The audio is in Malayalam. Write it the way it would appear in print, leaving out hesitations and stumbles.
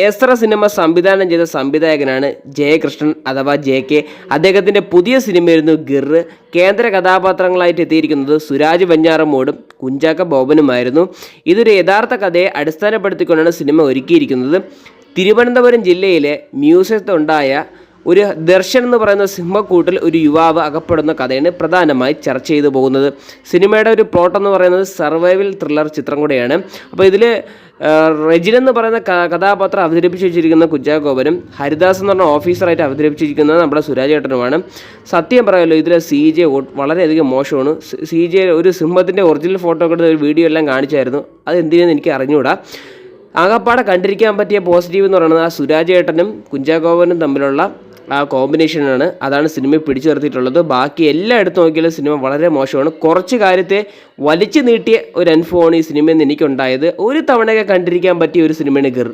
എസ്ര സിനിമ സംവിധാനം ചെയ്ത സംവിധായകനാണ് ജയകൃഷ്ണൻ അഥവാ JK. അദ്ദേഹത്തിൻ്റെ പുതിയ സിനിമയായിരുന്നു ഗിർ. കേന്ദ്ര കഥാപാത്രങ്ങളായിട്ട് എത്തിയിരിക്കുന്നത് സുരാജ് വെഞ്ഞാറമ്മൂടും കുഞ്ചാക്ക ബോബനുമായിരുന്നു. ഇതൊരു യഥാർത്ഥ കഥയെ അടിസ്ഥാനപ്പെടുത്തിക്കൊണ്ടാണ് സിനിമ ഒരുക്കിയിരിക്കുന്നത്. തിരുവനന്തപുരം ജില്ലയിലെ മ്യൂസിയത്തുണ്ടായ ഒരു ദർശൻ എന്ന് പറയുന്ന സിംഹക്കൂട്ടിൽ ഒരു യുവാവ് അകപ്പെടുന്ന കഥയാണ് പ്രധാനമായി ചർച്ച ചെയ്തു പോകുന്നത്. സിനിമയുടെ ഒരു പ്ലോട്ട് എന്ന് പറയുന്നത് സർവൈവൽ ത്രില്ലർ ചിത്രം കൂടെയാണ്. അപ്പോൾ ഇതിൽ റെജിൻ എന്ന് പറയുന്ന കഥാപാത്രം അവതരിപ്പിച്ച് വെച്ചിരിക്കുന്ന കുഞ്ചാക്കോ ബോബനും ഹരിദാസ് എന്ന് പറഞ്ഞ ഓഫീസറായിട്ട് അവതരിപ്പിച്ചിരിക്കുന്നത് നമ്മുടെ സുരാജ് ഏട്ടനുമാണ്. സത്യം പറയാമല്ലോ, ഇതിലെ CJ വളരെയധികം മോശമാണ്. CJ ഒരു സിംഹത്തിൻ്റെ ഒറിജിനൽ ഫോട്ടോ ഒക്കെ ഒരു വീഡിയോ എല്ലാം കാണിച്ചായിരുന്നു. അത് എന്തിനെന്ന് എനിക്ക് അറിഞ്ഞുകൂടാ. ആകപ്പാടെ കണ്ടിരിക്കാൻ പറ്റിയ പോസിറ്റീവ് എന്ന് പറയുന്നത് ആ സുരാജ് ഏട്ടനും കുഞ്ചാക്കോ ബോബനും തമ്മിലുള്ള ആ കോമ്പിനേഷനാണ്. അതാണ് സിനിമ പിടിച്ചു നിർത്തിയിട്ടുള്ളത്. ബാക്കി എല്ലായിടത്തും നോക്കിയാലും സിനിമ വളരെ മോശമാണ്. കുറച്ച് കാര്യത്തെ വലിച്ചു നീട്ടിയ ഒരു അനുഭവമാണ് ഈ സിനിമയിൽ നിന്ന് എനിക്കുണ്ടായത്. ഒരു തവണയൊക്കെ കണ്ടിരിക്കാൻ പറ്റിയ ഒരു സിനിമയാണ് ഗിർ.